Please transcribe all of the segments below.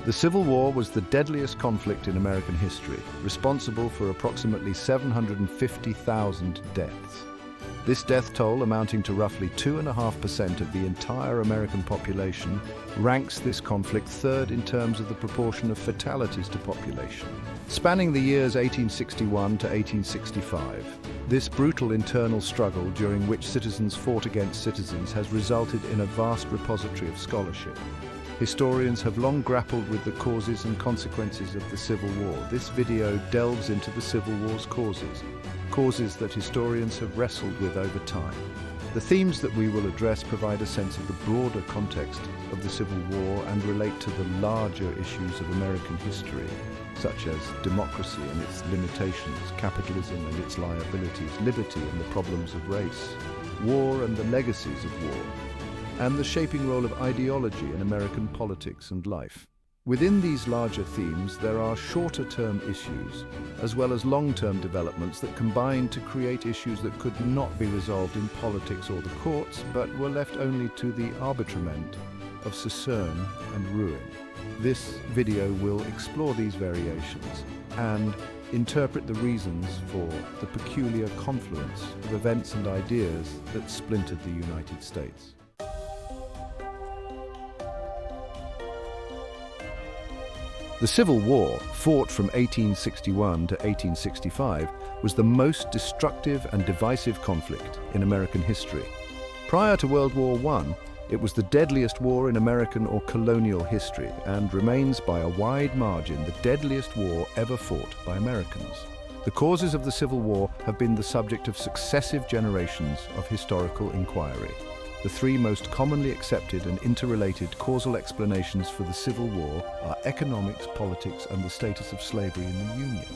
The Civil War was the deadliest conflict in American history, responsible for approximately 750,000 deaths. This death toll, amounting to roughly 2.5% of the entire American population, ranks this conflict third in terms of the proportion of fatalities to population. Spanning the years 1861 to 1865, this brutal internal struggle during which citizens fought against citizens has resulted in a vast repository of scholarship. Historians have long grappled with the causes and consequences of the Civil War. This video delves into the Civil War's causes that historians have wrestled with over time. The themes that we will address provide a sense of the broader context of the Civil War and relate to the larger issues of American history, such as democracy and its limitations, capitalism and its liabilities, liberty and the problems of race, war and the legacies of war, and the shaping role of ideology in American politics and life. Within these larger themes, there are shorter-term issues, as well as long-term developments that combine to create issues that could not be resolved in politics or the courts, but were left only to the arbitrament of succession and ruin. This video will explore these variations and interpret the reasons for the peculiar confluence of events and ideas that splintered the United States. The Civil War, fought from 1861 to 1865, was the most destructive and divisive conflict in American history. Prior to World War I, it was the deadliest war in American or colonial history and remains by a wide margin the deadliest war ever fought by Americans. The causes of the Civil War have been the subject of successive generations of historical inquiry. The three most commonly accepted and interrelated causal explanations for the Civil War are economics, politics, and the status of slavery in the Union.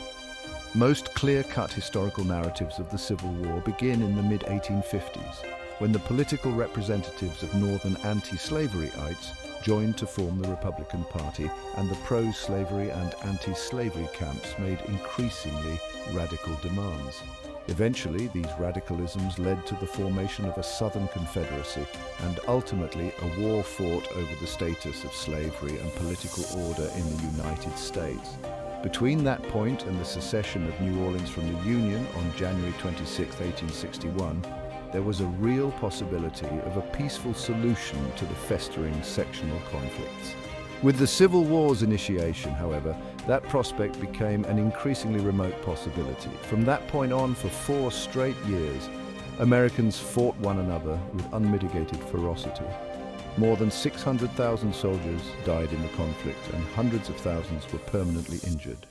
Most clear-cut historical narratives of the Civil War begin in the mid-1850s, when the political representatives of Northern anti-slaverites joined to form the Republican Party, and the pro-slavery and anti-slavery camps made increasingly radical demands. Eventually, these radicalisms led to the formation of a Southern Confederacy and ultimately a war fought over the status of slavery and political order in the United States. Between that point and the secession of New Orleans from the Union on January 26, 1861, there was a real possibility of a peaceful solution to the festering sectional conflicts. With the Civil War's initiation, however, that prospect became an increasingly remote possibility. From that point on, for 4 straight years, Americans fought one another with unmitigated ferocity. More than 600,000 soldiers died in the conflict, and hundreds of thousands were permanently injured.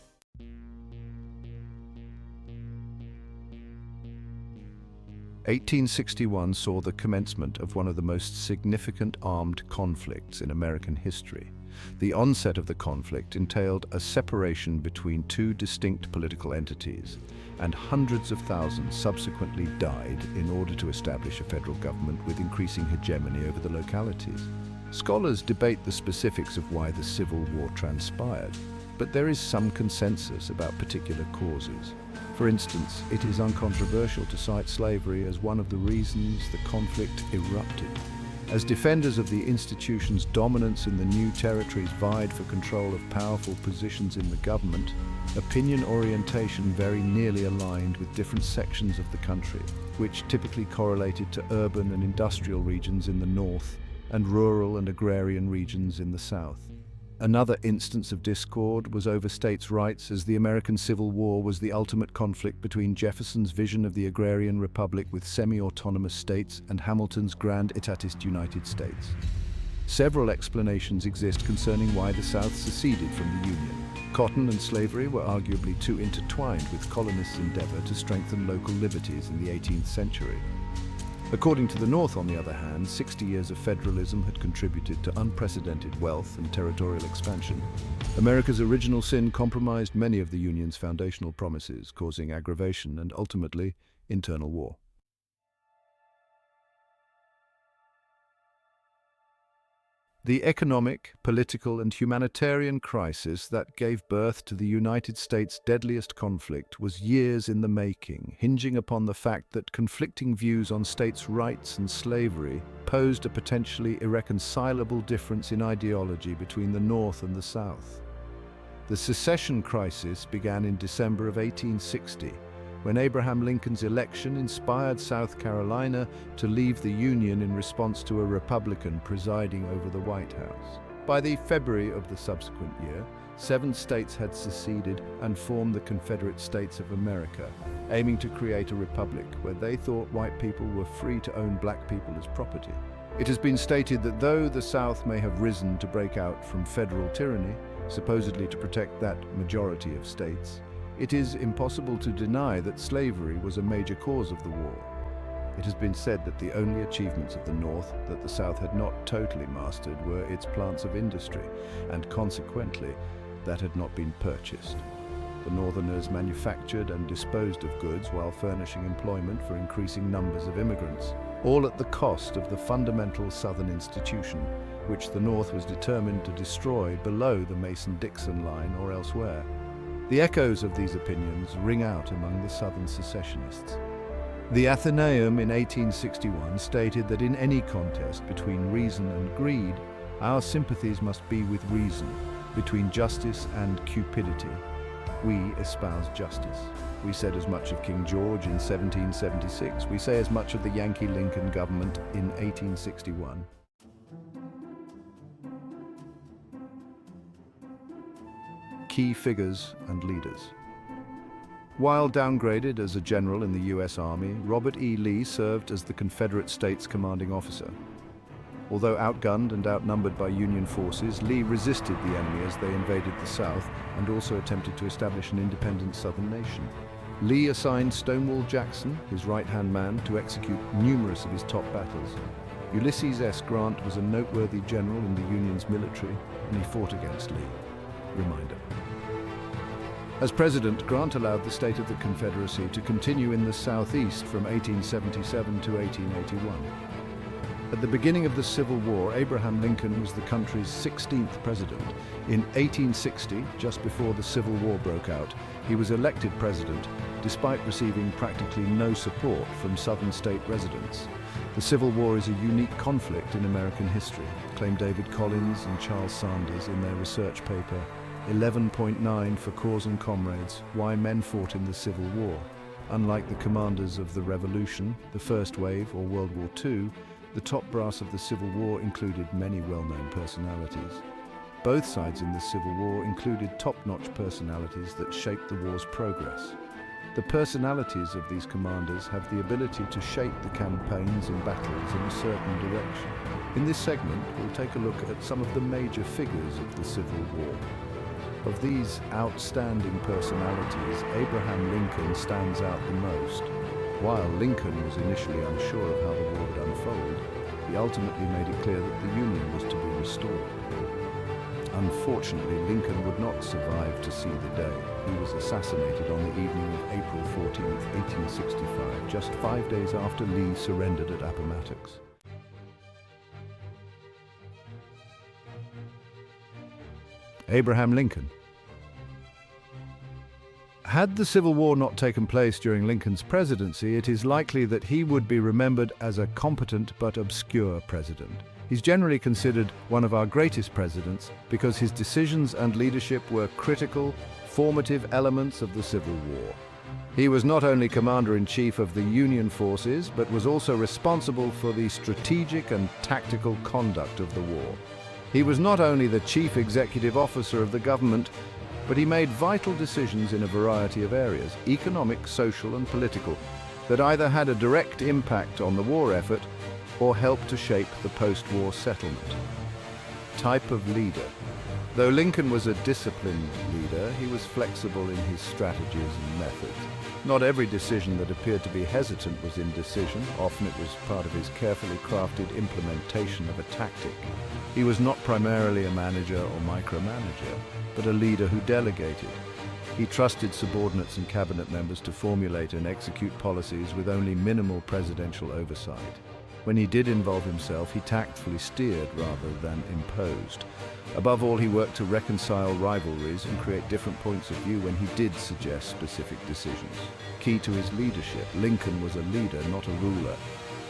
(1861) saw the commencement of one of the most significant armed conflicts in American history. The onset of the conflict entailed a separation between two distinct political entities, and hundreds of thousands subsequently died in order to establish a federal government with increasing hegemony over the localities. Scholars debate the specifics of why the Civil War transpired, but there is some consensus about particular causes. For instance, it is uncontroversial to cite slavery as one of the reasons the conflict erupted. As defenders of the institution's dominance in the new territories vied for control of powerful positions in the government, opinion orientation very nearly aligned with different sections of the country, which typically correlated to urban and industrial regions in the north and rural and agrarian regions in the south. Another instance of discord was over states' rights, as the American Civil War was the ultimate conflict between Jefferson's vision of the agrarian republic with semi-autonomous states and Hamilton's grand etatist United States. Several explanations exist concerning why the South seceded from the Union. Cotton and slavery were arguably too intertwined with colonists' endeavor to strengthen local liberties in the 18th century. According to the North, on the other hand, 60 years of federalism had contributed to unprecedented wealth and territorial expansion. America's original sin compromised many of the Union's foundational promises, causing aggravation and ultimately internal war. The economic, political, and humanitarian crisis that gave birth to the United States' deadliest conflict was years in the making, hinging upon the fact that conflicting views on states' rights and slavery posed a potentially irreconcilable difference in ideology between the North and the South. The secession crisis began in December of 1860, when Abraham Lincoln's election inspired South Carolina to leave the Union in response to a Republican presiding over the White House. By the February of the subsequent year, 7 states had seceded and formed the Confederate States of America, aiming to create a republic where they thought white people were free to own black people as property. It has been stated that though the South may have risen to break out from federal tyranny, supposedly to protect that majority of states, it is impossible to deny that slavery was a major cause of the war. It has been said that the only achievements of the North that the South had not totally mastered were its plants of industry, and consequently, that had not been purchased. The Northerners manufactured and disposed of goods while furnishing employment for increasing numbers of immigrants, all at the cost of the fundamental Southern institution, which the North was determined to destroy below the Mason-Dixon line or elsewhere. The echoes of these opinions ring out among the Southern secessionists. The Athenaeum in 1861 stated that in any contest between reason and greed, our sympathies must be with reason, between justice and cupidity. We espouse justice. We said as much of King George in 1776. We say as much of the Yankee Lincoln government in 1861. Key figures and leaders. While downgraded as a general in the U.S. Army, Robert E. Lee served as the Confederate States commanding officer. Although outgunned and outnumbered by Union forces, Lee resisted the enemy as they invaded the South and also attempted to establish an independent Southern nation. Lee assigned Stonewall Jackson, his right-hand man, to execute numerous of his top battles. Ulysses S. Grant was a noteworthy general in the Union's military, and he fought against Lee. Reminder. As president, Grant allowed the state of the Confederacy to continue in the Southeast from 1877 to 1881. At the beginning of the Civil War, Abraham Lincoln was the country's 16th president. In 1860, just before the Civil War broke out, he was elected president, despite receiving practically no support from Southern state residents. The Civil War is a unique conflict in American history, claim David Collins and Charles Sanders in their research paper, 11.9 for Cause and Comrades, Why Men Fought in the Civil War. Unlike the commanders of the Revolution, the First Wave, or World War II, the top brass of the Civil War included many well-known personalities. Both sides in the Civil War included top-notch personalities that shaped the war's progress. The personalities of these commanders have the ability to shape the campaigns and battles in a certain direction. In this segment, we'll take a look at some of the major figures of the Civil War. Of these outstanding personalities, Abraham Lincoln stands out the most. While Lincoln was initially unsure of how the war would unfold, he ultimately made it clear that the Union was to be restored. Unfortunately, Lincoln would not survive to see the day. He was assassinated on the evening of April 14, 1865, just 5 days after Lee surrendered at Appomattox. Abraham Lincoln. Had the Civil War not taken place during Lincoln's presidency, it is likely that he would be remembered as a competent but obscure president. He's generally considered one of our greatest presidents because his decisions and leadership were critical, formative elements of the Civil War. He was not only commander-in-chief of the Union forces, but was also responsible for the strategic and tactical conduct of the war. He was not only the chief executive officer of the government, but he made vital decisions in a variety of areas, economic, social, and political, that either had a direct impact on the war effort or helped to shape the post-war settlement. Type of leader. Though Lincoln was a disciplined leader, he was flexible in his strategies and methods. Not every decision that appeared to be hesitant was indecision. Often it was part of his carefully crafted implementation of a tactic. He was not primarily a manager or micromanager, but a leader who delegated. He trusted subordinates and cabinet members to formulate and execute policies with only minimal presidential oversight. When he did involve himself, he tactfully steered rather than imposed. Above all, he worked to reconcile rivalries and create different points of view when he did suggest specific decisions. Key to his leadership, Lincoln was a leader, not a ruler.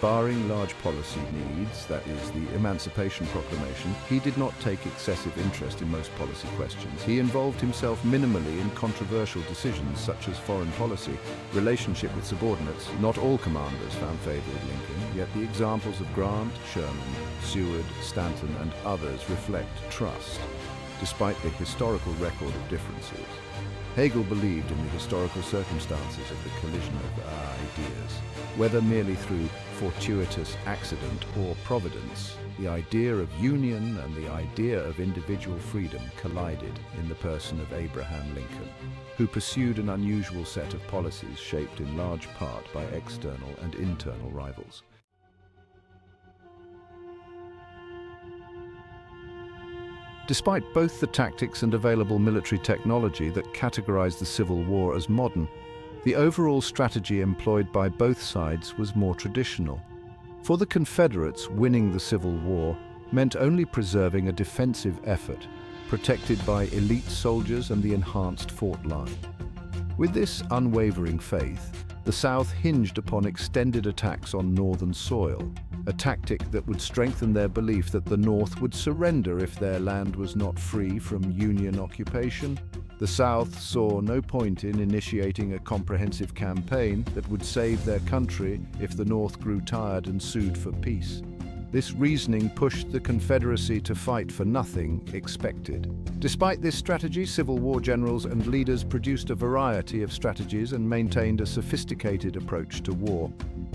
Barring large policy needs, that is, the Emancipation Proclamation, he did not take excessive interest in most policy questions. He involved himself minimally in controversial decisions such as foreign policy, relationship with subordinates. Not all commanders found favor with Lincoln, yet the examples of Grant, Sherman, Seward, Stanton, and others reflect trust, despite the historical record of differences. Hegel believed in the historical circumstances of the collision of ideas. Whether merely through fortuitous accident or providence, the idea of union and the idea of individual freedom collided in the person of Abraham Lincoln, who pursued an unusual set of policies shaped in large part by external and internal rivals. Despite both the tactics and available military technology that categorized the Civil War as modern, the overall strategy employed by both sides was more traditional. For the Confederates, winning the Civil War meant only preserving a defensive effort, protected by elite soldiers and the enhanced fort line. With this unwavering faith, the South hinged upon extended attacks on northern soil, a tactic that would strengthen their belief that the North would surrender if their land was not free from Union occupation. The South saw no point in initiating a comprehensive campaign that would save their country if the North grew tired and sued for peace. This reasoning pushed the Confederacy to fight for nothing expected. Despite this strategy, Civil War generals and leaders produced a variety of strategies and maintained a sophisticated approach to war.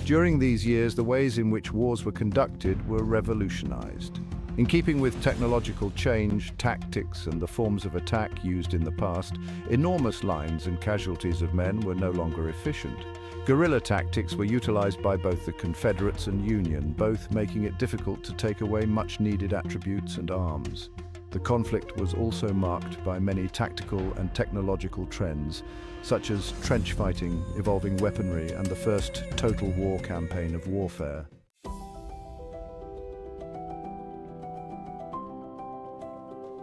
During these years, the ways in which wars were conducted were revolutionized. In keeping with technological change, tactics, and the forms of attack used in the past, enormous lines and casualties of men were no longer efficient. Guerrilla tactics were utilized by both the Confederates and Union, both making it difficult to take away much-needed attributes and arms. The conflict was also marked by many tactical and technological trends, such as trench fighting, evolving weaponry, and the first total war campaign of warfare.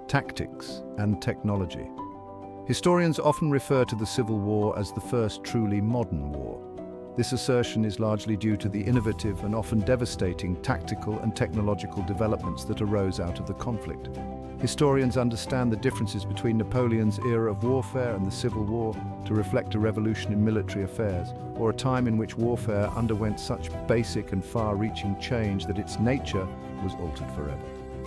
Tactics and technology. Historians often refer to the Civil War as the first truly modern war. This assertion is largely due to the innovative and often devastating tactical and technological developments that arose out of the conflict. Historians understand the differences between Napoleon's era of warfare and the Civil War to reflect a revolution in military affairs, or a time in which warfare underwent such basic and far-reaching change that its nature was altered forever.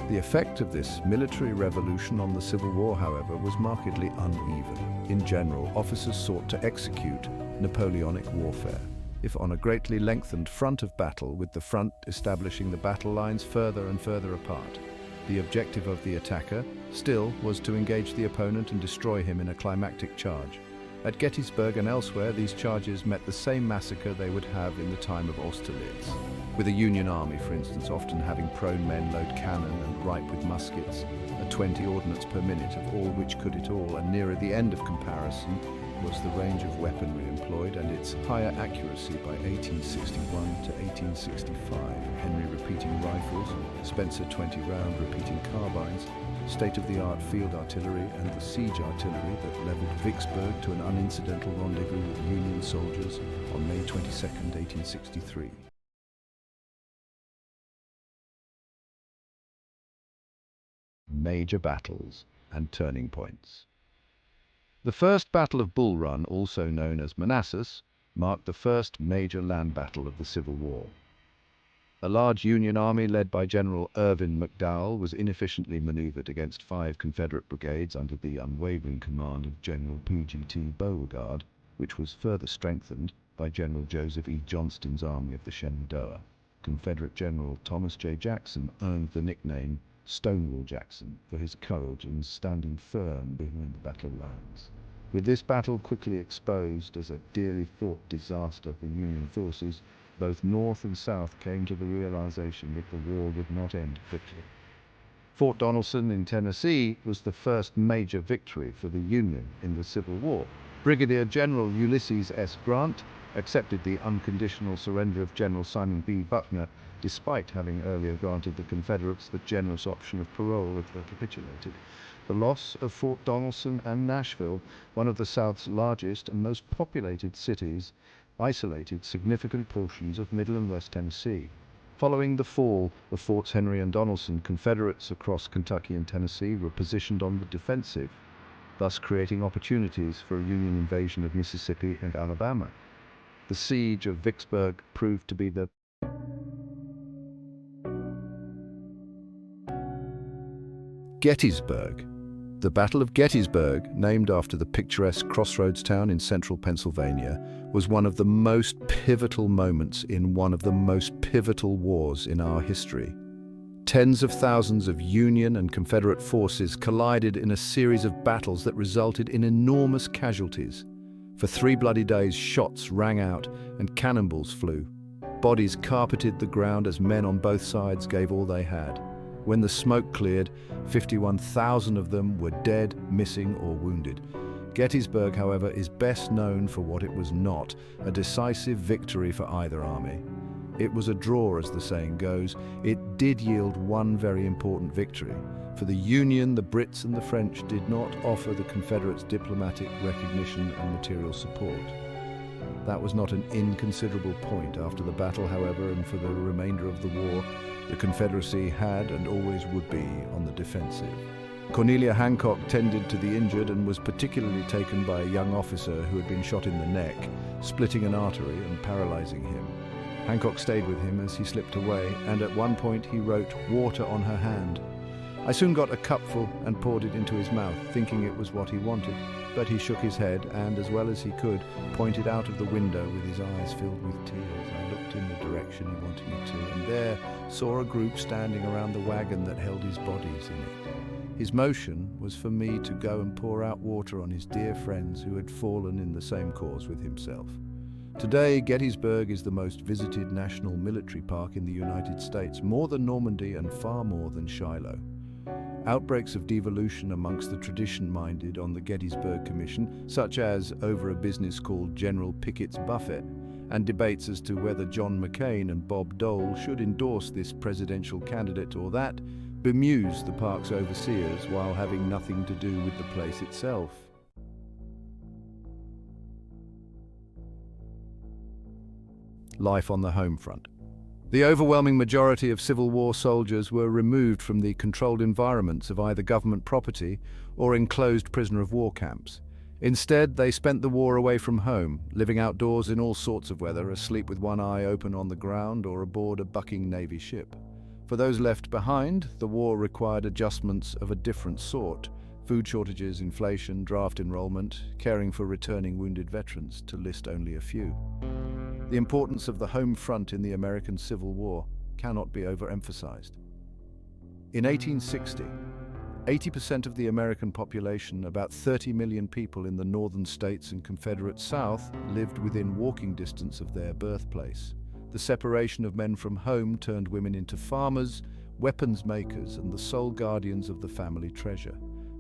The effect of this military revolution on the Civil War, however, was markedly uneven. In general, officers sought to execute Napoleonic warfare, if on a greatly lengthened front of battle, with the front establishing the battle lines further and further apart. The objective of the attacker, still, was to engage the opponent and destroy him in a climactic charge. At Gettysburg and elsewhere, these charges met the same massacre they would have in the time of Austerlitz, with a Union army, for instance, often having prone men load cannon and ripe with muskets, at 20 ordnance per minute, of all which could it all, and nearer the end of comparison was the range of weaponry employed and its higher accuracy by 1861 to 1865. Henry repeating rifles, Spencer 20-round repeating carbines, state-of-the-art field artillery, and the siege artillery that leveled Vicksburg to an unincidental rendezvous with Union soldiers on May 22, 1863. Major battles and turning points. The First Battle of Bull Run, also known as Manassas, marked the first major land battle of the Civil War. A large Union army led by General Irvin McDowell was inefficiently maneuvered against 5 Confederate brigades under the unwavering command of General P.G.T. Beauregard, which was further strengthened by General Joseph E. Johnston's Army of the Shenandoah. Confederate General Thomas J. Jackson earned the nickname Stonewall Jackson for his courage in standing firm behind the battle lines. With this battle quickly exposed as a dearly fought disaster for Union forces, both North and South came to the realization that the war would not end quickly. Fort Donelson in Tennessee was the first major victory for the Union in the Civil War. Brigadier General Ulysses S. Grant accepted the unconditional surrender of General Simon B. Buckner despite having earlier granted the Confederates the generous option of parole if they capitulated. The loss of Fort Donelson and Nashville, one of the South's largest and most populated cities, isolated significant portions of Middle and West Tennessee. Following the fall of Forts Henry and Donelson, Confederates across Kentucky and Tennessee were positioned on the defensive, thus creating opportunities for a Union invasion of Mississippi and Alabama. The siege of Vicksburg proved to be the Gettysburg. The Battle of Gettysburg, named after the picturesque crossroads town in central Pennsylvania, was one of the most pivotal moments in one of the most pivotal wars in our history. Tens of thousands of Union and Confederate forces collided in a series of battles that resulted in enormous casualties. For 3 bloody days, shots rang out and cannonballs flew. Bodies carpeted the ground as men on both sides gave all they had. When the smoke cleared, 51,000 of them were dead, missing, or wounded. Gettysburg, however, is best known for what it was not, a decisive victory for either army. It was a draw, as the saying goes. It did yield one very important victory. For the Union, the Brits and the French did not offer the Confederates diplomatic recognition and material support. That was not an inconsiderable point after the battle, however, and for the remainder of the war, the Confederacy had and always would be on the defensive. Cornelia Hancock tended to the injured and was particularly taken by a young officer who had been shot in the neck, splitting an artery and paralyzing him. Hancock stayed with him as he slipped away, and at one point he wrote "water" on her hand. I soon got a cupful and poured it into his mouth, thinking it was what he wanted, but he shook his head and, as well as he could, pointed out of the window with his eyes filled with tears. I looked in the direction he wanted me to, and there saw a group standing around the wagon that held his bodies in it. His motion was for me to go and pour out water on his dear friends who had fallen in the same cause with himself. Today, Gettysburg is the most visited national military park in the United States, more than Normandy and far more than Shiloh. Outbreaks of devolution amongst the tradition-minded on the Gettysburg Commission, such as over a business called General Pickett's Buffet, and debates as to whether John McCain and Bob Dole should endorse this presidential candidate or that, bemuse the park's overseers while having nothing to do with the place itself. Life on the home front. The overwhelming majority of Civil War soldiers were removed from the controlled environments of either government property or enclosed prisoner of war camps. Instead, they spent the war away from home, living outdoors in all sorts of weather, asleep with one eye open on the ground or aboard a bucking Navy ship. For those left behind, the war required adjustments of a different sort: food shortages, inflation, draft enrollment, caring for returning wounded veterans, to list only a few. The importance of the home front in the American Civil War cannot be overemphasized. In 1860, 80% of the American population, about 30 million people in the northern states and Confederate South, lived within walking distance of their birthplace. The separation of men from home turned women into farmers, weapons makers, and the sole guardians of the family treasure.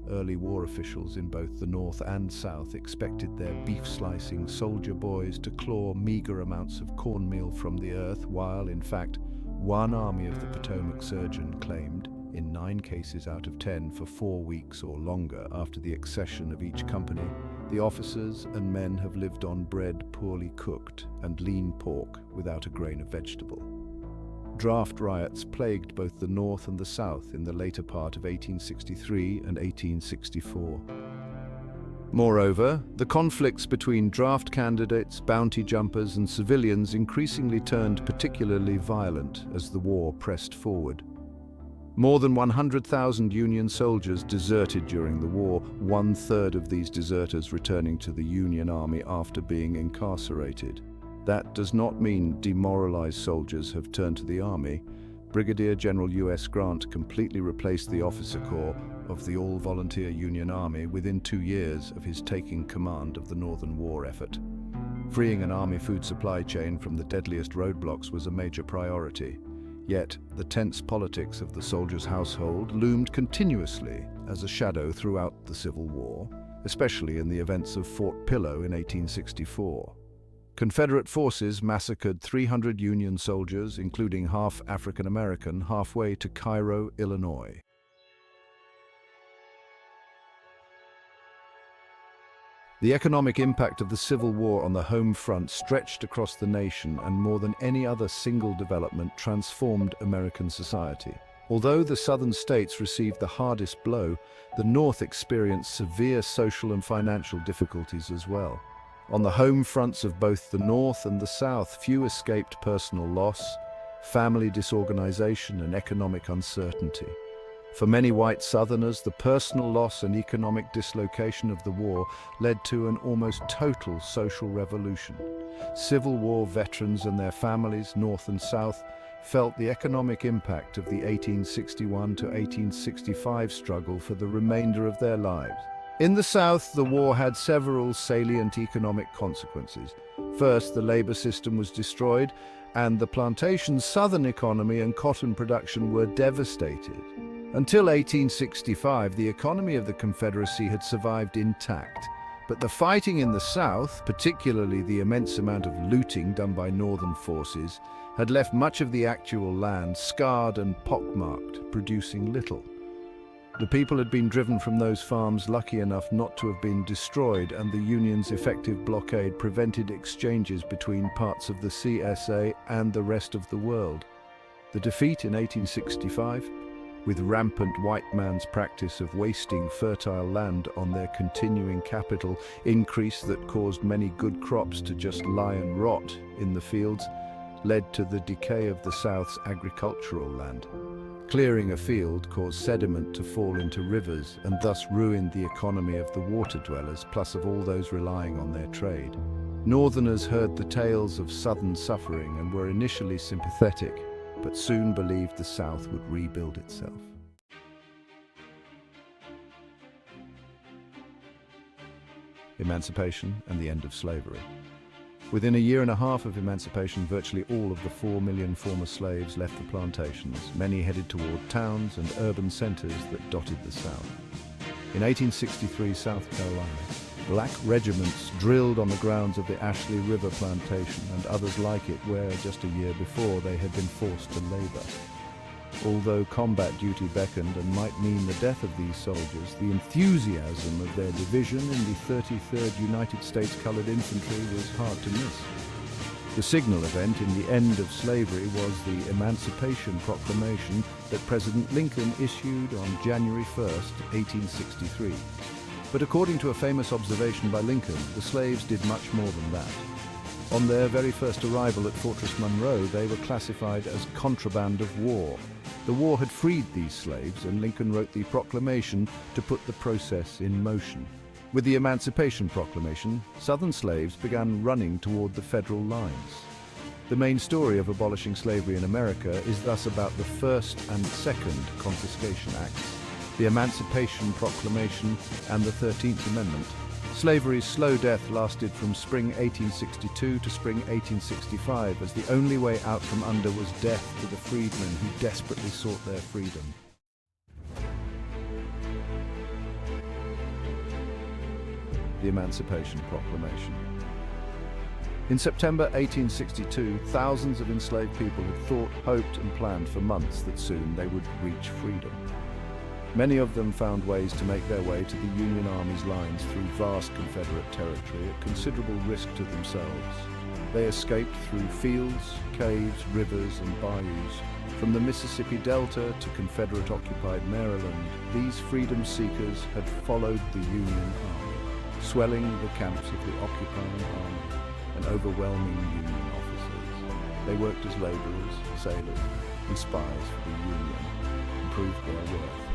Early war officials in both the North and South expected their beef-slicing soldier boys to claw meager amounts of cornmeal from the earth, while, in fact, one Army of the Potomac surgeon claimed, in 9 cases out of 10 for 4 weeks or longer after the accession of each company, the officers and men have lived on bread poorly cooked and lean pork without a grain of vegetable. Draft riots plagued both the North and the South in the later part of 1863 and 1864. Moreover, the conflicts between draft candidates, bounty jumpers, and civilians increasingly turned particularly violent as the war pressed forward. More than 100,000 Union soldiers deserted during the war, 1/3 of these deserters returning to the Union Army after being incarcerated. That does not mean demoralized soldiers have turned to the Army. Brigadier General U.S. Grant completely replaced the officer corps of the all-volunteer Union Army within 2 years of his taking command of the Northern War effort. Freeing an Army food supply chain from the deadliest roadblocks was a major priority. Yet, the tense politics of the soldier's household loomed continuously as a shadow throughout the Civil War, especially in the events of Fort Pillow in 1864. Confederate forces massacred 300 Union soldiers, including half African American, halfway to Cairo, Illinois. The economic impact of the Civil War on the home front stretched across the nation and more than any other single development transformed American society. Although the southern states received the hardest blow, the North experienced severe social and financial difficulties as well. On the home fronts of both the North and the South, few escaped personal loss, family disorganization, and economic uncertainty. For many white Southerners, the personal loss and economic dislocation of the war led to an almost total social revolution. Civil War veterans and their families, North and South, felt the economic impact of the 1861 to 1865 struggle for the remainder of their lives. In the South, the war had several salient economic consequences. First, the labor system was destroyed, and the plantation's southern economy and cotton production were devastated. Until 1865, the economy of the Confederacy had survived intact, but the fighting in the South, particularly the immense amount of looting done by Northern forces, had left much of the actual land scarred and pockmarked, producing little. The people had been driven from those farms lucky enough not to have been destroyed, and the Union's effective blockade prevented exchanges between parts of the CSA and the rest of the world. The defeat in 1865, with rampant white man's practice of wasting fertile land on their continuing capital increase that caused many good crops to just lie and rot in the fields, led to the decay of the South's agricultural land. Clearing a field caused sediment to fall into rivers and thus ruined the economy of the water dwellers, plus of all those relying on their trade. Northerners heard the tales of Southern suffering and were initially sympathetic, but soon believed the South would rebuild itself. Emancipation and the end of slavery. Within a year and a half of emancipation, virtually all of the 4 million former slaves left the plantations. Many headed toward towns and urban centers that dotted the South. In 1863, South Carolina, black regiments drilled on the grounds of the Ashley River plantation and others like it where, just a year before, they had been forced to labor. Although combat duty beckoned and might mean the death of these soldiers, the enthusiasm of their division in the 33rd United States Colored Infantry was hard to miss. The signal event in the end of slavery was the Emancipation Proclamation that President Lincoln issued on January 1st, 1863. But according to a famous observation by Lincoln, the slaves did much more than that. On their very first arrival at Fortress Monroe, they were classified as contraband of war. The war had freed these slaves, and Lincoln wrote the proclamation to put the process in motion. With the Emancipation Proclamation, Southern slaves began running toward the federal lines. The main story of abolishing slavery in America is thus about the First and Second Confiscation Acts, the Emancipation Proclamation, and the 13th Amendment. Slavery's slow death lasted from spring 1862 to spring 1865, as the only way out from under was death to the freedmen who desperately sought their freedom. The Emancipation Proclamation. In September 1862, thousands of enslaved people had thought, hoped, and planned for months that soon they would reach freedom. Many of them found ways to make their way to the Union Army's lines through vast Confederate territory at considerable risk to themselves. They escaped through fields, caves, rivers, and bayous. From the Mississippi Delta to Confederate-occupied Maryland, these freedom seekers had followed the Union Army, swelling the camps of the occupying army and overwhelming Union officers. They worked as laborers, sailors, and spies for the Union, and proved their worth.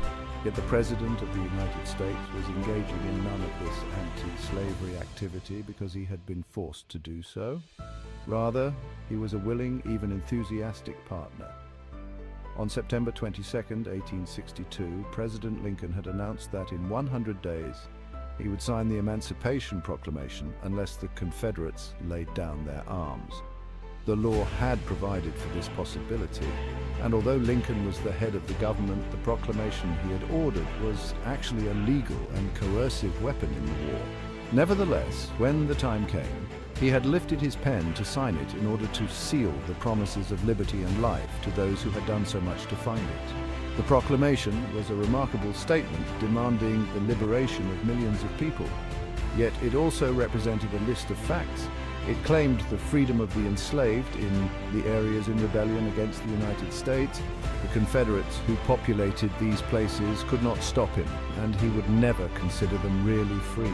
Yet the President of the United States was engaging in none of this anti-slavery activity because he had been forced to do so. Rather, he was a willing, even enthusiastic partner. On September 22, 1862, President Lincoln had announced that in 100 days he would sign the Emancipation Proclamation unless the Confederates laid down their arms. The law had provided for this possibility, and although Lincoln was the head of the government, the proclamation he had ordered was actually a legal and coercive weapon in the war. Nevertheless, when the time came, He had lifted his pen to sign it in order to seal the promises of liberty and life to those who had done so much to find it. The proclamation was a remarkable statement demanding the liberation of millions of people. Yet it also represented a list of facts. It claimed the freedom of the enslaved in the areas in rebellion against the United States. The Confederates who populated these places could not stop him, and he would never consider them really free.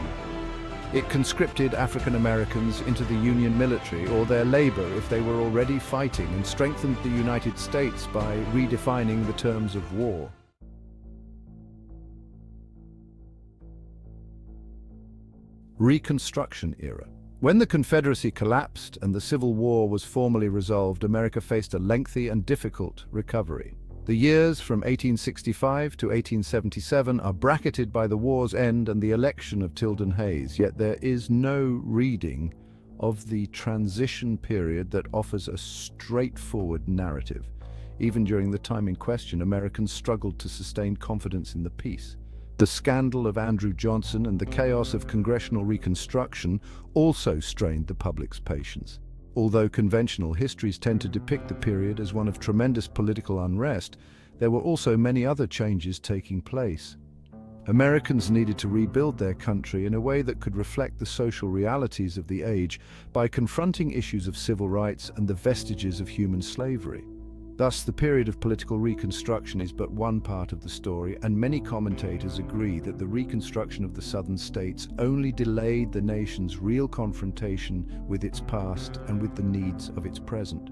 It conscripted African Americans into the Union military or their labor if they were already fighting, and strengthened the United States by redefining the terms of war. Reconstruction era. When the Confederacy collapsed and the Civil War was formally resolved, America faced a lengthy and difficult recovery. The years from 1865 to 1877 are bracketed by the war's end and the election of Tilden Hayes, yet there is no reading of the transition period that offers a straightforward narrative. Even during the time in question, Americans struggled to sustain confidence in the peace. The scandal of Andrew Johnson and the chaos of congressional Reconstruction also strained the public's patience. Although conventional histories tend to depict the period as one of tremendous political unrest, there were also many other changes taking place. Americans needed to rebuild their country in a way that could reflect the social realities of the age by confronting issues of civil rights and the vestiges of human slavery. Thus, the period of political reconstruction is but one part of the story, and many commentators agree that the reconstruction of the southern states only delayed the nation's real confrontation with its past and with the needs of its present.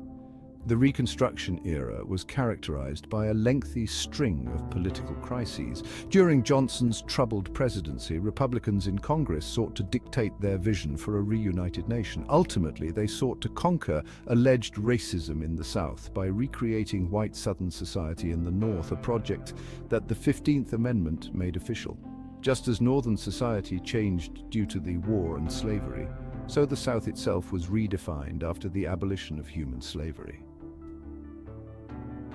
The Reconstruction era was characterized by a lengthy string of political crises. During Johnson's troubled presidency, Republicans in Congress sought to dictate their vision for a reunited nation. Ultimately, they sought to conquer alleged racism in the South by recreating white Southern society in the North, a project that the 15th Amendment made official. Just as Northern society changed due to the war and slavery, so the South itself was redefined after the abolition of human slavery.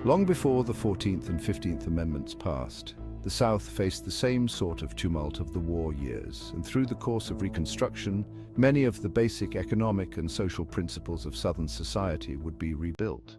Long before the 14th and 15th Amendments passed, the South faced the same sort of tumult of the war years, and through the course of Reconstruction, many of the basic economic and social principles of Southern society would be rebuilt.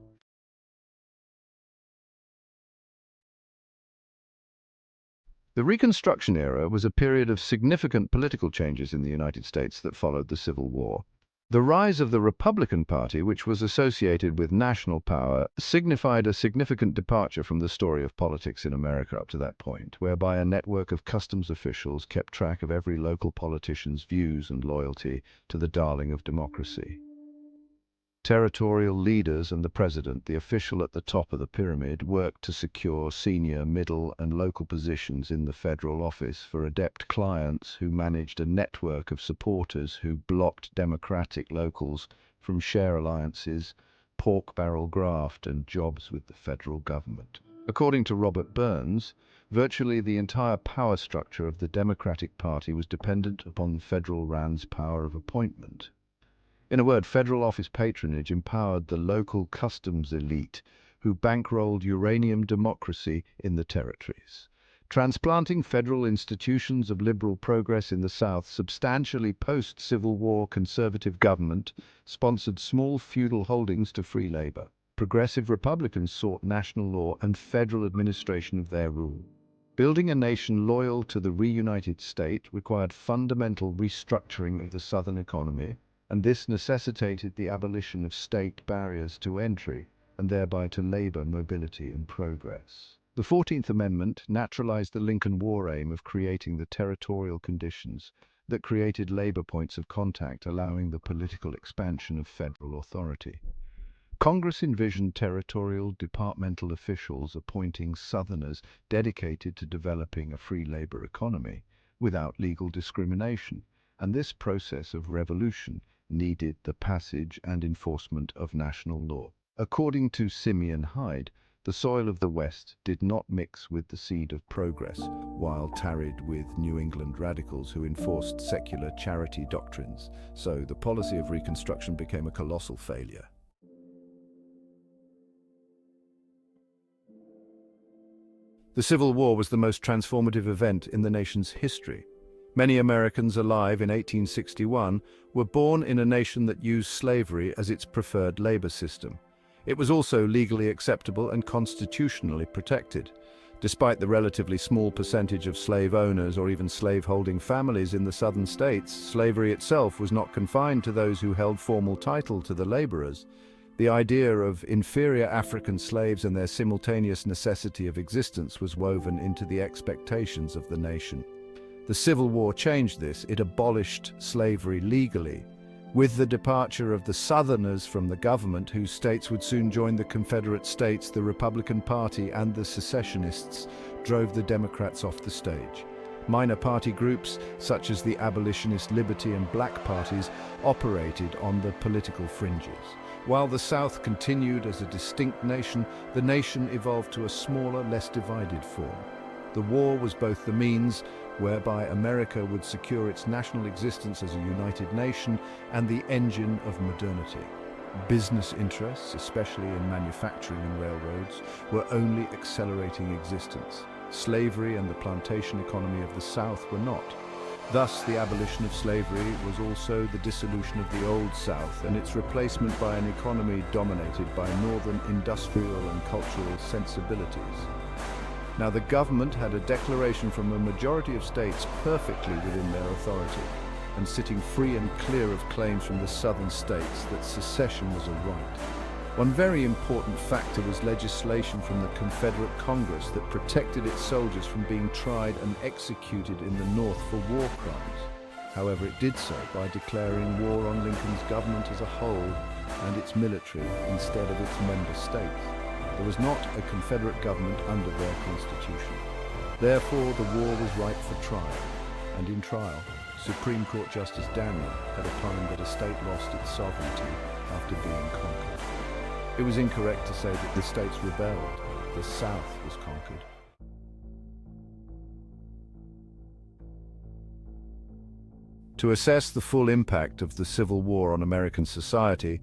The Reconstruction era was a period of significant political changes in the United States that followed the Civil War. The rise of the Republican Party, which was associated with national power, signified a significant departure from the story of politics in America up to that point, whereby a network of customs officials kept track of every local politician's views and loyalty to the darling of democracy. Territorial leaders and the president, the official at the top of the pyramid, worked to secure senior, middle, and local positions in the federal office for adept clients who managed a network of supporters who blocked Democratic locals from share alliances, pork barrel graft, and jobs with the federal government. According to Robert Burns, virtually the entire power structure of the Democratic Party was dependent upon Federal Rand's power of appointment. In a word, federal office patronage empowered the local customs elite who bankrolled uranium democracy in the territories. Transplanting federal institutions of liberal progress in the South, substantially post-Civil War conservative government sponsored small feudal holdings to free labor. Progressive Republicans sought national law and federal administration of their rule. Building a nation loyal to the reunited state required fundamental restructuring of the Southern economy, and this necessitated the abolition of state barriers to entry and thereby to labor mobility and progress. The 14th Amendment naturalized the Lincoln War aim of creating the territorial conditions that created labor points of contact, allowing the political expansion of federal authority. Congress envisioned territorial departmental officials appointing Southerners dedicated to developing a free labor economy without legal discrimination, and this process of revolution needed the passage and enforcement of national law. According to Simeon Hyde, the soil of the West did not mix with the seed of progress, while tarried with New England radicals who enforced secular charity doctrines, so the policy of Reconstruction became a colossal failure. The Civil War was the most transformative event in the nation's history. Many Americans alive in 1861 were born in a nation that used slavery as its preferred labor system. It was also legally acceptable and constitutionally protected. Despite the relatively small percentage of slave owners or even slave-holding families in the southern states, slavery itself was not confined to those who held formal title to the laborers. The idea of inferior African slaves and their simultaneous necessity of existence was woven into the expectations of the nation. The Civil War changed this. It abolished slavery legally. With the departure of the Southerners from the government, whose states would soon join the Confederate States, the Republican Party and the secessionists drove the Democrats off the stage. Minor party groups, such as the abolitionist Liberty and Black parties, operated on the political fringes. While the South continued as a distinct nation, the nation evolved to a smaller, less divided form. The war was both the means whereby America would secure its national existence as a united nation and the engine of modernity. Business interests, especially in manufacturing and railroads, were only accelerating existence. Slavery and the plantation economy of the South were not. Thus, the abolition of slavery was also the dissolution of the Old South and its replacement by an economy dominated by northern industrial and cultural sensibilities. Now, the government had a declaration from a majority of states perfectly within their authority, and sitting free and clear of claims from the southern states that secession was a right. One very important factor was legislation from the Confederate Congress that protected its soldiers from being tried and executed in the North for war crimes. However, it did so by declaring war on Lincoln's government as a whole and its military instead of its member states. There was not a Confederate government under their constitution. Therefore, the war was ripe for trial, and in trial, Supreme Court Justice Daniel had opined that a state lost its sovereignty after being conquered. It was incorrect to say that the states rebelled. The South was conquered. To assess the full impact of the Civil War on American society,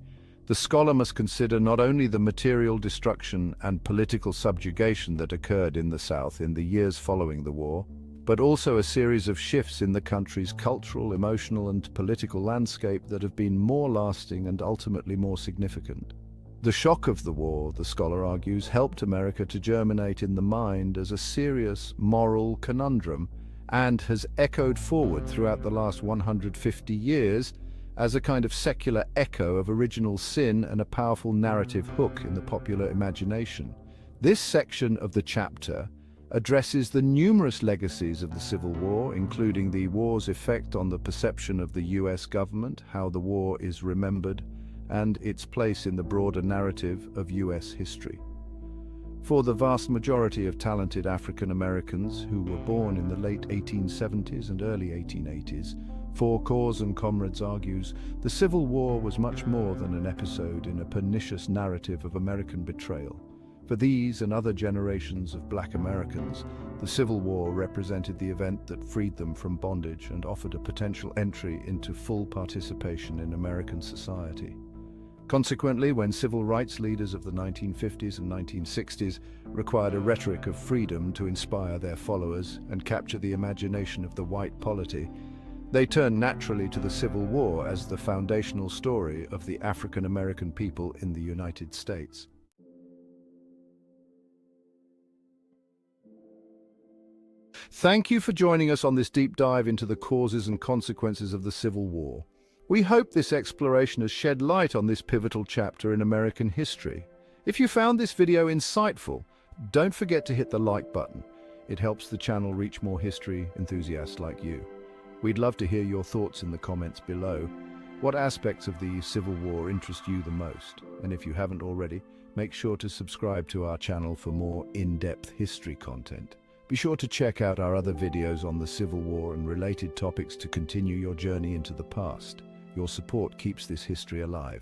the scholar must consider not only the material destruction and political subjugation that occurred in the South in the years following the war, but also a series of shifts in the country's cultural, emotional, and political landscape that have been more lasting and ultimately more significant. The shock of the war, the scholar argues, helped America to germinate in the mind as a serious moral conundrum and has echoed forward throughout the last 150 years as a kind of secular echo of original sin and a powerful narrative hook in the popular imagination. This section of the chapter addresses the numerous legacies of the Civil War, including the war's effect on the perception of the US government, how the war is remembered, and its place in the broader narrative of US history. For the vast majority of talented African Americans who were born in the late 1870s and early 1880s, For Cause and Comrades argues, the Civil War was much more than an episode in a pernicious narrative of American betrayal. For these and other generations of Black Americans, the Civil War represented the event that freed them from bondage and offered a potential entry into full participation in American society. Consequently, when civil rights leaders of the 1950s and 1960s required a rhetoric of freedom to inspire their followers and capture the imagination of the white polity, they turned naturally to the Civil War as the foundational story of the African American people in the United States. Thank you for joining us on this deep dive into the causes and consequences of the Civil War. We hope this exploration has shed light on this pivotal chapter in American history. If you found this video insightful, don't forget to hit the like button. It helps the channel reach more history enthusiasts like you. We'd love to hear your thoughts in the comments below. What aspects of the Civil War interest you the most? And if you haven't already, make sure to subscribe to our channel for more in-depth history content. Be sure to check out our other videos on the Civil War and related topics to continue your journey into the past. Your support keeps this history alive.